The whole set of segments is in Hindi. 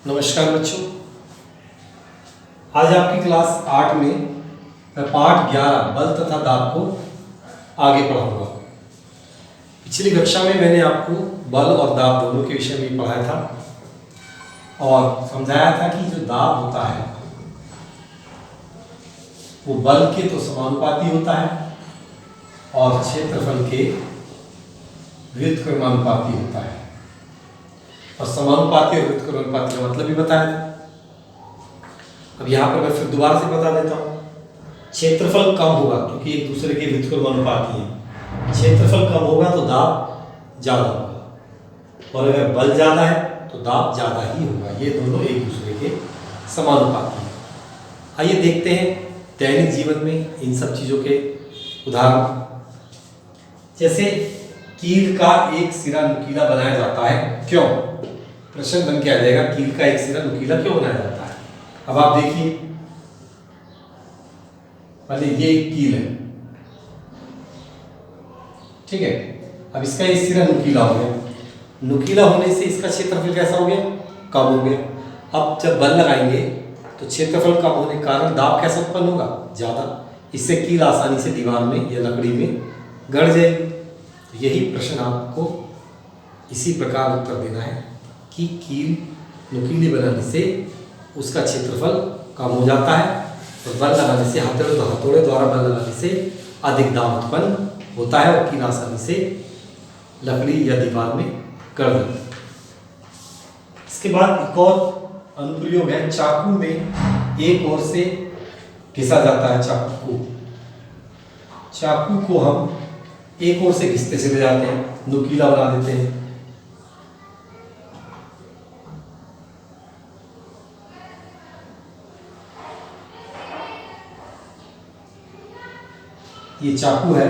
नमस्कार बच्चों, आज आपकी क्लास 8 में मैं पाठ 11 बल तथा दाब को आगे पढ़ाऊंगा। पिछली कक्षा में मैंने आपको बल और दाब दोनों के विषय में पढ़ाया था और समझाया था कि जो दाब होता है वो बल के तो समानुपाती होता है और क्षेत्रफल के व्युत्क्रमानुपाती होता है। और समानुपाती और व्युत्क्रमानुपाती का मतलब भी बताया था। अब यहाँ पर मैं फिर दोबारा से बता देता हूँ। क्षेत्रफल कम होगा क्योंकि एक दूसरे के व्युत्क्रमानुपाती हैं। क्षेत्रफल कम होगा तो दाब ज़्यादा होगा और अगर बल ज़्यादा है तो दाब ज़्यादा ही होगा। ये दोनों एक दूसरे के समानुपाती हैं। आइए देखते हैं दैनिक जीवन में इन सब चीज़ों के उदाहरण। जैसे कील का एक सिरा नुकीला बनाया जाता है, क्यों? प्रश्न बन के आ जाएगा, कील का एक सिरा नुकीला क्यों बनाया जाता है। अब आप देखिए, पहले ये एक कील है, ठीक है। अब इसका एक सिरा नुकीला हो गया। नुकीला होने से इसका क्षेत्रफल कैसा हो गया? कम हो गया। अब जब बल लगाएंगे तो क्षेत्रफल कम होने के कारण दाब कैसा उत्पन्न होगा? ज़्यादा। इससे कील आसानी से दीवार में या लकड़ी में गड़ जाएगी। यही प्रश्न आपको इसी प्रकार उत्तर देना है कि कील नुकीली बनाने से उसका क्षेत्रफल कम हो जाता है और बल लगाने से हथौड़े द्वारा बल लगाने से अधिक दाब उत्पन्न होता है और कील आसानी से लकड़ी या दीवार में गड़ जाती है। इसके बाद एक और अनुप्रयोग है, चाकू में एक ओर से घिसा जाता है। चाकू को हम एक ओर से घिसते चले जाते हैं, नुकीला बना देते हैं। ये चाकू है,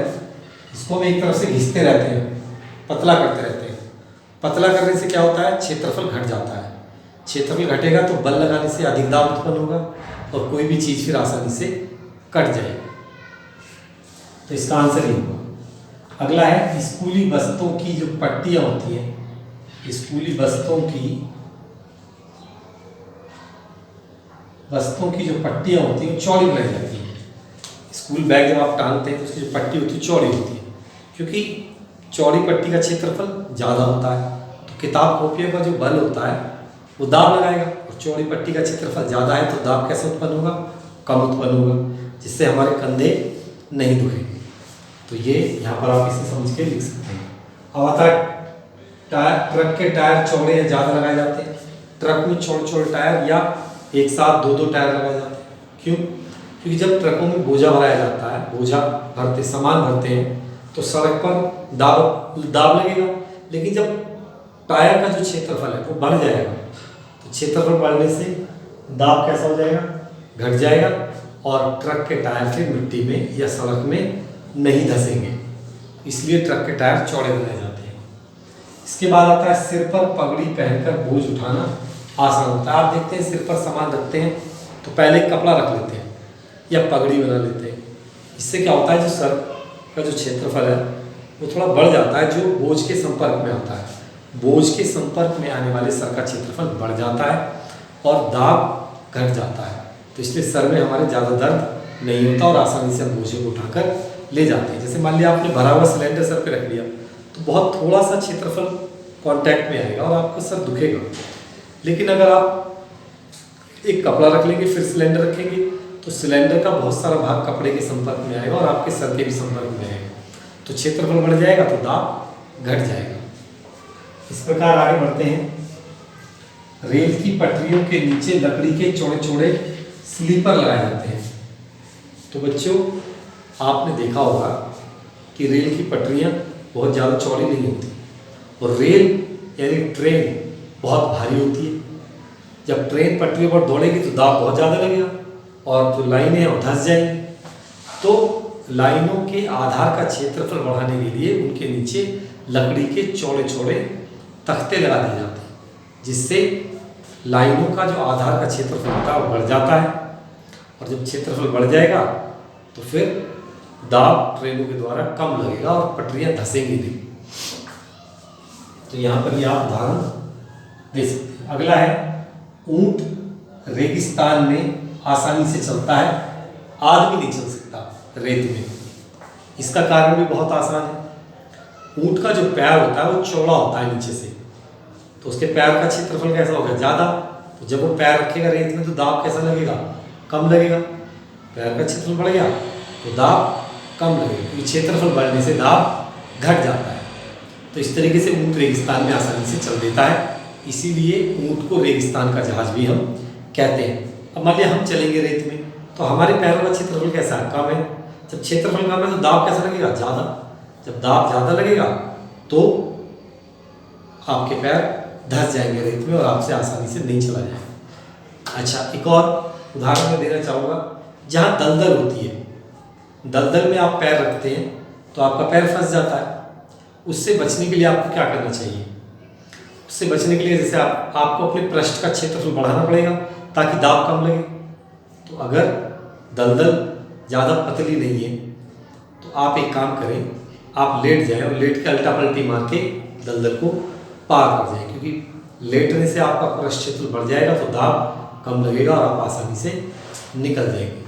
इसको हम एक तरफ से घिसते रहते हैं, पतला करते रहते हैं। पतला करने से क्या होता है? क्षेत्रफल घट जाता है। क्षेत्रफल घटेगा तो बल लगाने से अधिक दाब उत्पन्न होगा और कोई भी चीज़ फिर आसानी से कट जाएगी। तो इसका आंसर ये होगा। अगला है, स्कूली बस्तों की जो पट्टियाँ होती हैं, स्कूली बस्तों की जो पट्टियाँ होती हैं चौड़ी बनाई जाती हैं। स्कूल बैग जब आप टांगते हैं तो उसकी जो पट्टी होती है चौड़ी होती है, क्योंकि चौड़ी पट्टी का क्षेत्रफल ज़्यादा होता है। तो किताब कॉपियों का जो बल होता है वो दाब लगाएगा और चौड़ी पट्टी का क्षेत्रफल ज़्यादा है तो दाब कैसे उत्पन्न होगा? कम उत्पन्न होगा, जिससे हमारे कंधे नहीं दुखेंगे। तो ये यहाँ पर आप इसे समझ के लिख सकते हैं। अब आता है टायर। ट्रक के टायर चौड़े या ज़्यादा लगाए जाते हैं। ट्रक में छोटे टायर या एक साथ दो टायर लगाए जाते हैं। क्यों? क्योंकि जब ट्रकों में बोझा भराया जाता है, सामान भरते हैं तो सड़क पर दाब लगेगा। लेकिन जब टायर का जो क्षेत्रफल है वो बढ़ जाएगा तो क्षेत्रफल बढ़ने से दाब कैसा हो जाएगा? घट जाएगा और ट्रक के टायर फिर मिट्टी में या सड़क में नहीं धसेंगे। इसलिए ट्रक के टायर चौड़े बनाए जाते हैं। इसके बाद आता है, सिर पर पगड़ी पहनकर बोझ उठाना आसान होता है। आप देखते हैं सिर पर सामान रखते हैं तो पहले कपड़ा रख लेते हैं या पगड़ी बना लेते हैं। इससे क्या होता है, जो सर का जो क्षेत्रफल है वो थोड़ा बढ़ जाता है, जो बोझ के संपर्क में आता है। बोझ के संपर्क में आने वाले सर का क्षेत्रफल बढ़ जाता है और दाब घट जाता है। तो इसलिए सर में हमारे ज़्यादा दर्द नहीं होता और आसानी से हम बोझे को उठाकर ले जाते हैं। जैसे मान लिया आपने भरा हुआ सिलेंडर सर पे रख लिया तो बहुत थोड़ा सा क्षेत्रफल कांटेक्ट में आएगा और आपका सर दुखेगा। लेकिन अगर आप एक कपड़ा रख लेंगे फिर सिलेंडर रखेंगे तो सिलेंडर का बहुत सारा भाग कपड़े के संपर्क में आएगा और आपके सर के भी संपर्क में आएगा, तो क्षेत्रफल बढ़ जाएगा तो दाब घट जाएगा। इस प्रकार आगे बढ़ते हैं। रेल की पटरियों के नीचे लकड़ी के चौड़े स्लीपर लगाए जाते हैं। तो बच्चों, आपने देखा होगा कि रेल की पटरियाँ बहुत ज़्यादा चौड़ी नहीं होती और रेल यानी ट्रेन बहुत भारी होती है। जब ट्रेन पटरियों पर दौड़ेगी तो दाब बहुत ज़्यादा लगेगा और जो लाइनें हैं वो धंस जाएंगी। तो लाइनों के आधार का क्षेत्रफल बढ़ाने के लिए उनके नीचे लकड़ी के चौड़े तख्ते लगा दिए जाते हैं, जिससे लाइनों का जो आधार का क्षेत्रफल होता है वो बढ़ जाता है और जब क्षेत्रफल बढ़ जाएगा तो फिर दाब ट्रेनों के द्वारा कम लगेगा और पटरियाँ धंसेंगी नहीं। तो यहाँ पर ये आप उदाहरण दे सकते हैं। अगला है, ऊंट रेगिस्तान में आसानी से चलता है, आदमी नहीं चल सकता रेत में। इसका कारण भी बहुत आसान है। ऊंट का जो पैर होता है वो चौड़ा होता है नीचे से, तो उसके पैर का क्षेत्रफल कैसा होगा, ज़्यादा। तो जब वो पैर रखेगा रेत में तो दाब कैसा लगेगा, कम लगेगा। पैर का क्षेत्रफल बढ़ गया तो दाब कम लगेगा, क्योंकि क्षेत्रफल बढ़ने से दाब घट जाता है। तो इस तरीके से ऊंट रेगिस्तान में आसानी से चल देता है, इसीलिए ऊंट को रेगिस्तान का जहाज भी हम कहते हैं। अब मान लिया हम चलेंगे रेत में, तो हमारे पैरों का क्षेत्रफल कैसा है, कम है। जब क्षेत्रफल कम है तो दाब कैसा लगेगा, ज़्यादा। जब दाब ज़्यादा लगेगा तो आपके पैर धंस जाएंगे रेत में और आपसे आसानी से नहीं चला जाएगा। अच्छा, एक और उदाहरण मैं देना चाहूँगा। जहाँ दलदल होती है, दलदल में आप पैर रखते हैं तो आपका पैर फंस जाता है। उससे बचने के लिए आपको क्या करना चाहिए, उससे बचने के लिए जैसे आपको अपने पृष्ठ का क्षेत्रफल बढ़ाना पड़ेगा ताकि दाब कम लगे। तो अगर दलदल ज़्यादा पतली नहीं है तो आप एक काम करें, आप लेट जाएं और लेट के उल्टा पलटी मार के दलदल को पार कर जाएं, क्योंकि लेटने से आपका पृष्ठ क्षेत्रफल बढ़ जाएगा तो दाब कम लगेगा और आप आसानी से निकल जाएंगे।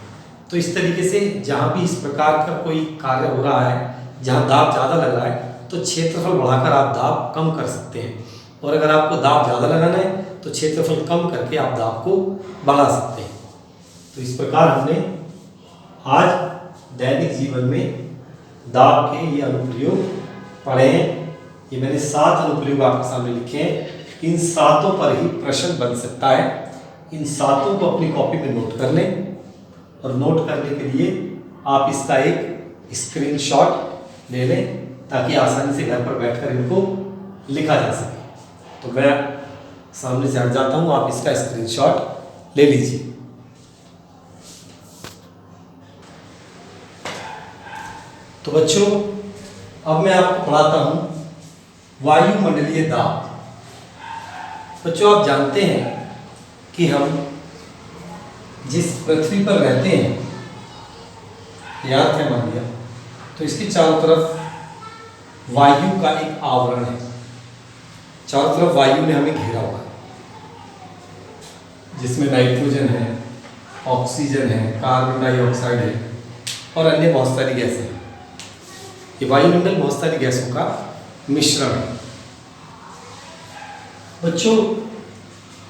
तो इस तरीके से जहाँ भी इस प्रकार का कोई कार्य हो रहा है, जहाँ दाब ज़्यादा लग रहा है, तो क्षेत्रफल बढ़ाकर आप दाब कम कर सकते हैं। और अगर आपको दाब ज़्यादा लगाना है तो क्षेत्रफल कम करके आप दाब को बढ़ा सकते हैं। तो इस प्रकार हमने आज दैनिक जीवन में दाब के ये अनुप्रयोग पढ़े हैं। ये मैंने 7 अनुप्रयोग आपके सामने लिखे हैं। इन 7 पर ही प्रश्न बन सकता है। इन 7 को अपनी कॉपी में नोट कर लें, और नोट करने के लिए आप इसका एक स्क्रीनशॉट ले लें ताकि आसानी से घर पर बैठकर इनको लिखा जा सके। तो मैं सामने से हट जाता हूँ, आप इसका स्क्रीनशॉट ले लीजिए। तो बच्चों, अब मैं आपको पढ़ाता हूँ वायुमंडलीय दाब। बच्चों, आप जानते हैं कि हम जिस पृथ्वी पर रहते हैं, याद है मान लिया, तो इसकी चारों तरफ वायु का एक आवरण है। चारों तरफ वायु ने हमें घेरा हुआ है, जिसमें नाइट्रोजन है, ऑक्सीजन है, कार्बन डाइऑक्साइड है और अन्य बहुत सारी गैसें हैं। ये वायुमंडल बहुत सारी गैसों का मिश्रण है। बच्चों,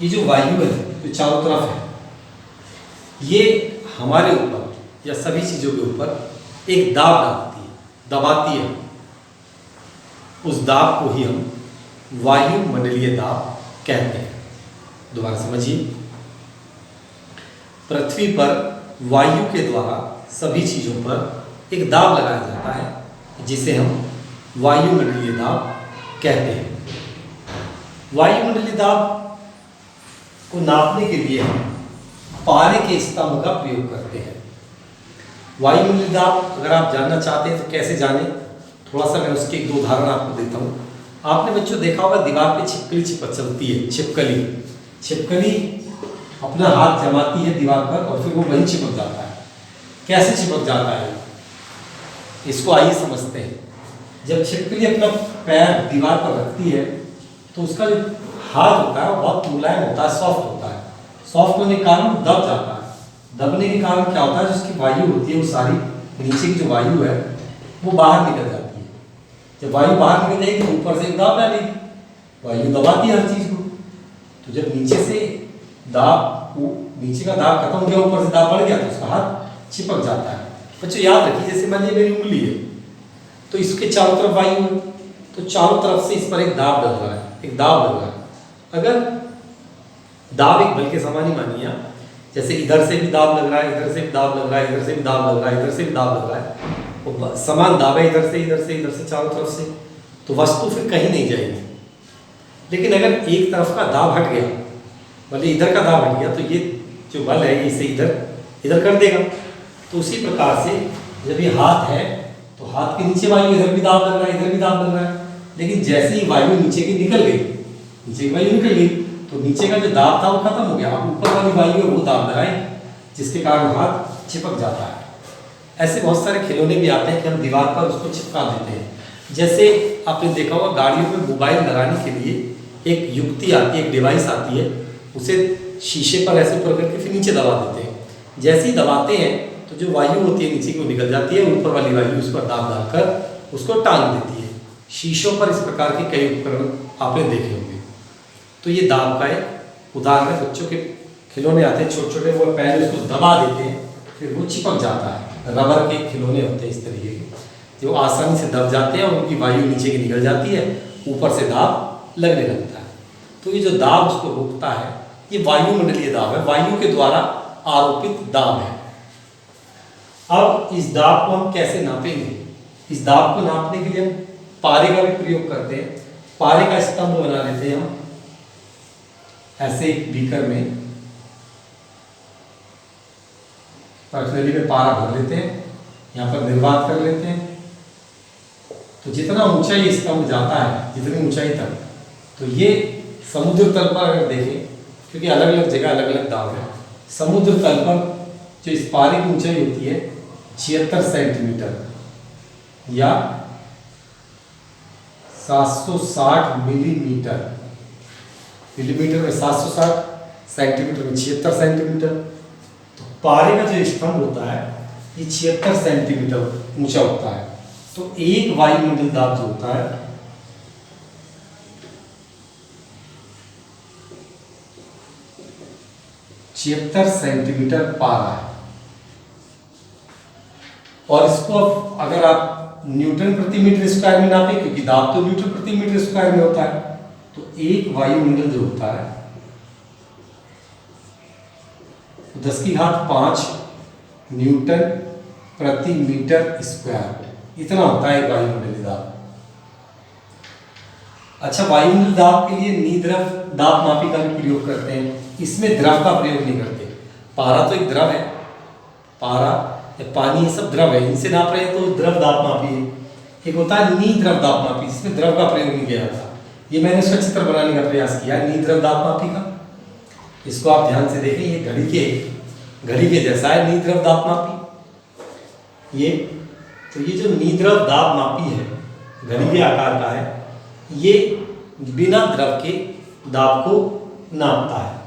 ये जो वायु है जो चारों तरफ है, ये हमारे ऊपर या सभी चीज़ों के ऊपर एक दाब डालती है, दबाती है। उस दाब को ही हम वायुमंडलीय दाब कहते हैं। दोबारा समझिए, पृथ्वी पर वायु के द्वारा सभी चीज़ों पर एक दाब लगाया जाता है, जिसे हम वायुमंडलीय दाब कहते हैं। वायुमंडलीय दाब को नापने के लिए हम पारे के स्तंभ का प्रयोग करते हैं। वायुमंडलीय दाब अगर आप जानना चाहते हैं तो कैसे जानें, थोड़ा सा मैं उसके 1-2 उदाहरण आपको देता हूँ। आपने बच्चों देखा होगा दीवार पे छिपकली चिपक चलती है। छिपकली अपना हाथ जमाती है दीवार पर और फिर वो वहीं चिपक जाता है। कैसे चिपक जाता है, इसको आइए समझते हैं। जब छिपकली अपना पैर दीवार पर रखती है तो उसका जो हाथ होता है वो बहुत मुलायम होता है, सॉफ्ट होता है। सॉफ्ट होने के कारण दब जाता है। दबने के कारण क्या होता है, जिसकी वायु होती है वो सारी नीचे की जो वायु है वो बाहर निकल जाती है। जब वायु बाहर निकल जाएगी तो ऊपर से एक दाब डालेगी। वायु दबाती है हर चीज़ को। तो जब नीचे से नीचे का दाब खत्म हो गया, ऊपर से दाब बढ़ गया तो उसका हाथ चिपक जाता है। बच्चों याद रखिए, जैसे मान लीजिए मेरी उंगली है तो इसके चारों तरफ वायु है, तो चारों तरफ से इस पर एक दाब डल रहा है, एक दाब लग रहा है। अगर दाब एक बल के समान ही मानिए आप, जैसे इधर से भी दाब लग रहा है, इधर से भी दाब लग रहा है, इधर से भी दाब लग रहा है, इधर से भी दाब लग रहा है, वो समान दाब है इधर से इधर से इधर से चारों तरफ से, तो वस्तु फिर कहीं नहीं जाएगी। लेकिन अगर एक तरफ का दाब हट गया, मतलब इधर का दाब हट गया, तो ये जो बल है इसे इधर कर देगा। तो उसी प्रकार से जब ये हाथ है तो हाथ के नीचे वायु, इधर भी दाब लग रहा है, इधर भी दाब लग रहा है। लेकिन जैसे ही वायु नीचे की निकल गई, नीचे की वायु निकल गई, तो नीचे का जो दाब था वो खत्म हो गया। अब ऊपर वाली वायु है वो दाब लगाए, जिसके कारण हाथ चिपक जाता है। ऐसे बहुत सारे खिलौने भी आते हैं कि हम दीवार पर उसको चिपका देते हैं। जैसे आपने देखा होगा गाड़ियों में मोबाइल लगाने के लिए एक युक्ति आती है, एक डिवाइस आती है, उसे शीशे पर ऐसे ऊपर करके फिर नीचे दबा देते हैं। जैसे ही दबाते हैं तो जो वायु होती है नीचे की वो निकल जाती है, ऊपर वाली वायु उस पर दाब डालकर उसको टांग देती है। शीशों पर इस प्रकार के कई उपकरण आपने देखे होंगे। तो ये दाब का एक उदाहरण है। बच्चों के खिलौने आते हैं छोटे छोटे, वो पहले उसको दबा देते हैं फिर वो चिपक जाता है। रबर के खिलौने होते हैं इस तरीके के जो आसानी से दब जाते हैं और उनकी वायु नीचे की निकल जाती है, ऊपर से दाब लगने लगता है। तो ये जो दाब उसको रोकता है ये वायुमंडलीय दाब है, वायु के द्वारा आरोपित दाब है। अब इस दाब को हम कैसे नापेंगे? इस दाब को नापने के लिए हम पारे का भी प्रयोग करते हैं। पारे का स्तंभ बना लेते हैं हम ऐसे एक बीकर में, पर्सनली में पारा भर लेते हैं, यहाँ पर निर्वात कर लेते हैं। तो जितना ऊंचाई स्तंभ जाता है, जितनी ऊंचाई तक, तो ये समुद्र तल पर अगर देखें, क्योंकि अलग अलग जगह अलग अलग दाब है, समुद्र तल पर जो इस पारे की ऊंचाई होती है 76 सेंटीमीटर या 760 मिलीमीटर। मिलीमीटर में 760, सेंटीमीटर में 76 सेंटीमीटर। तो पारे का जो स्तंभ होता है ये 76 सेंटीमीटर ऊंचा होता है। तो एक वायुमंडल दाब जो होता है छिहत्तर सेंटीमीटर पारा है। और इसको अगर आप न्यूटन प्रति मीटर स्क्वायर में नापें, क्योंकि दाब तो न्यूटन प्रति मीटर स्क्वायर में होता है, तो एक वायुमंडल जो होता है 10⁵ न्यूटन प्रति मीटर स्क्वायर, इतना होता है वायुमंडलीय दाब। अच्छा, वायुमंडल दाब के लिए निद्रव दाब मापी का भी प्रयोग करते हैं। इसमें द्रव का प्रयोग नहीं करते। पारा तो एक द्रव है, पारा या पानी ये सब द्रव है, इनसे नाप रहे हैं तो द्रव दाब मापी है। एक होता है निद्रव दाब मापी, इसमें द्रव का प्रयोग नहीं किया जाता। ये मैंने उसका चित्र बनाने का प्रयास किया है निद्रव दाब मापी का। इसको आप ध्यान से देखें, ये घड़ी के जैसा है निद्रव दाब मापी। ये जो निद्रव दाब मापी है, घड़ी के आकार का है, ये बिना द्रव के दाब को नापता है।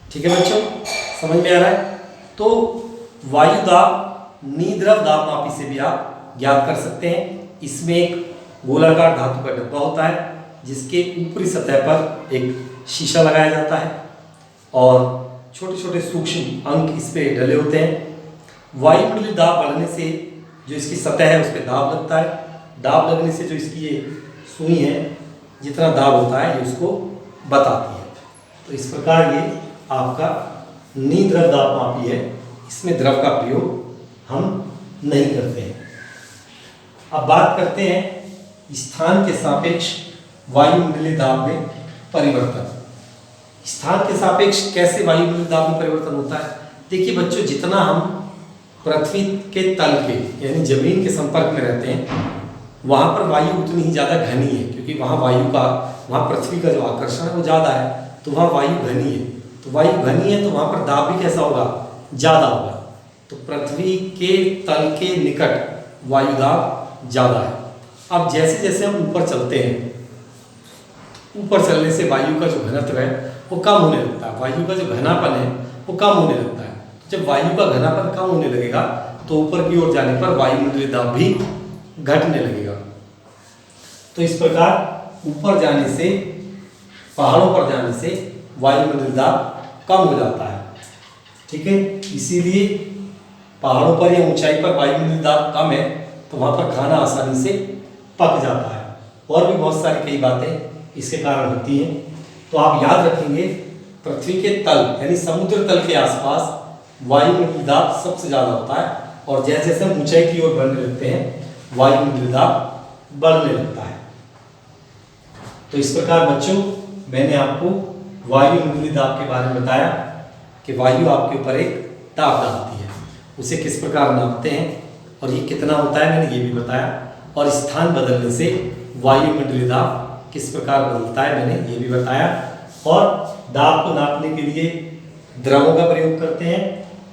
ठीक है बच्चों, समझ में आ रहा है? तो वायु दाब निद्रव दाब मापी से भी आप ज्ञात कर सकते हैं। इसमें एक गोलाकार धातु का डब्बा होता है जिसके ऊपरी सतह पर एक शीशा लगाया जाता है और छोटे छोटे सूक्ष्म अंक इस पे डले होते हैं। वायुमंडलीय दाब बढ़ने से जो इसकी सतह है उस पर दाब लगता है। दाब लगने से जो इसकी ये सुई है, जितना दाब होता है ये उसको बताती है। तो इस प्रकार ये आपका निद्रव दाब मापी है, इसमें द्रव का प्रयोग हम नहीं करते हैं। अब बात करते हैं स्थान के सापेक्ष वायुमंडलीय दाब में परिवर्तन। स्थान के सापेक्ष कैसे वायुमंडलीय दाब में परिवर्तन होता है? देखिए बच्चों, जितना हम पृथ्वी के तल के यानी जमीन के संपर्क में रहते हैं वहाँ पर वायु उतनी ही ज़्यादा घनी है, क्योंकि वहाँ पृथ्वी का जो आकर्षण है वो ज़्यादा है, तो वहाँ वायु घनी है। तो वायु घनी है तो वहाँ पर दाब भी कैसा होगा? ज़्यादा होगा। तो पृथ्वी के तल के निकट वायु दाब ज़्यादा है। अब जैसे जैसे हम ऊपर चलते हैं, ऊपर चलने से वायु का जो घनत्व है वो कम होने लगता है, वायु का जो घनापन है वो कम होने लगता है। जब वायु का घनापन कम होने लगेगा तो ऊपर की ओर जाने पर वायुमंडलीय दाब भी घटने लगेगा। तो इस प्रकार ऊपर जाने से, पहाड़ों पर जाने से वायुमंडलीय दाब कम हो जाता है। ठीक है, इसीलिए पहाड़ों पर या ऊंचाई पर वायुमंडलीय दाब कम है तो वहाँ पर खाना आसानी से पक जाता है। और भी बहुत सारी कई बातें इसके कारण होती हैं। तो आप याद रखेंगे, पृथ्वी के तल यानी समुद्र तल के आसपास वायुमंडलीय दाब सबसे ज़्यादा होता है, और जैसे जैसे हम ऊंचाई की ओर बढ़ने लगते हैं वायुमंडलीय दाब बढ़ने लगता है। तो इस प्रकार बच्चों, मैंने आपको वायुमंडलीय दाब के बारे में बताया कि वायु आपके ऊपर एक दाब डालती है, उसे किस प्रकार नापते हैं और ये कितना होता है मैंने ये भी बताया, और स्थान बदलने से वायुमंडलीय दाब किस प्रकार बदलता है मैंने ये भी बताया। और दाब को नापने के लिए द्रवों का प्रयोग करते हैं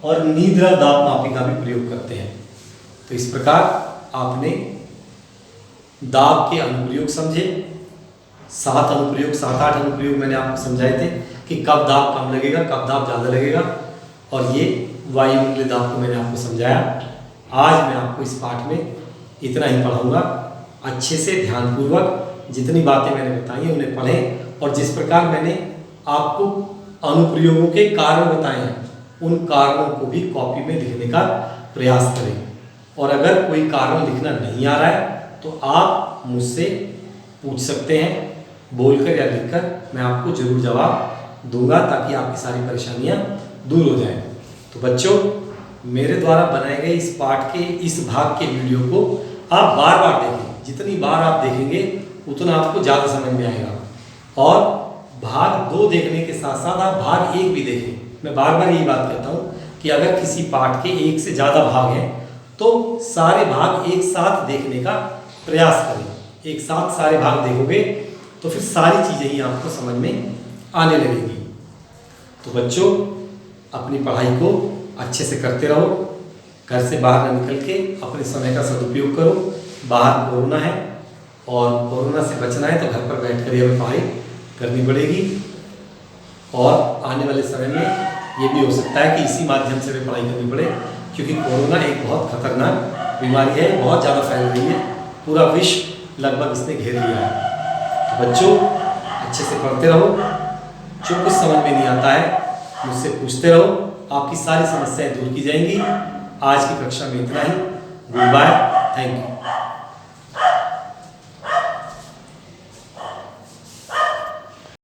और निद्रव दाब मापी का भी प्रयोग करते हैं। तो इस प्रकार आपने दाब के अनुप्रयोग समझे 7 अनुप्रयोग 7-8 अनुप्रयोग मैंने आपको समझाए थे कि कब दाब कम लगेगा, कब दाब ज़्यादा लगेगा, और ये वायुमंडलीय दाब को मैंने आपको समझाया। आज मैं आपको इस पाठ में इतना ही पढ़ाऊँगा। अच्छे से ध्यानपूर्वक जितनी बातें मैंने बताई हैं उन्हें पढ़ें, और जिस प्रकार मैंने आपको अनुप्रयोगों के कारण बताए हैं उन कारणों को भी कॉपी में लिखने का प्रयास करें। और अगर कोई कारण लिखना नहीं आ रहा है तो आप मुझसे पूछ सकते हैं, बोलकर या लिखकर, मैं आपको ज़रूर जवाब दूंगा ताकि आपकी सारी परेशानियां दूर हो जाएं। तो बच्चों, मेरे द्वारा बनाए गए इस पाठ के इस भाग के वीडियो को आप बार बार देखें। जितनी बार आप देखेंगे उतना आपको ज़्यादा समझ में आएगा। और भाग 2 देखने के साथ साथ आप भाग 1 भी देखें। मैं बार बार यही बात कहता हूँ कि अगर किसी पाठ के 1 से ज़्यादा भाग हैं तो सारे भाग एक साथ देखने का प्रयास करें। एक साथ सारे भाग देखोगे तो फिर सारी चीज़ें ही आपको समझ में आने लगेंगी। तो बच्चों, अपनी पढ़ाई को अच्छे से करते रहो। घर से बाहर न निकल के अपने समय का सदुपयोग करो। बाहर कोरोना है और कोरोना से बचना है तो घर पर बैठ कर ही हमें पढ़ाई करनी पड़ेगी। और आने वाले समय में ये भी हो सकता है कि इसी माध्यम से हमें पढ़ाई करनी पड़े, क्योंकि कोरोना एक बहुत खतरनाक बीमारी है, बहुत ज़्यादा फैल रही है, पूरा विश्व लगभग इसने घेर लिया है। तो बच्चों, अच्छे से पढ़ते रहो। जो कुछ समझ में नहीं आता है मुझसे पूछते रहो, आपकी सारी समस्याएं दूर की जाएंगी। आज की कक्षा में इतना ही। Goodbye, thank you.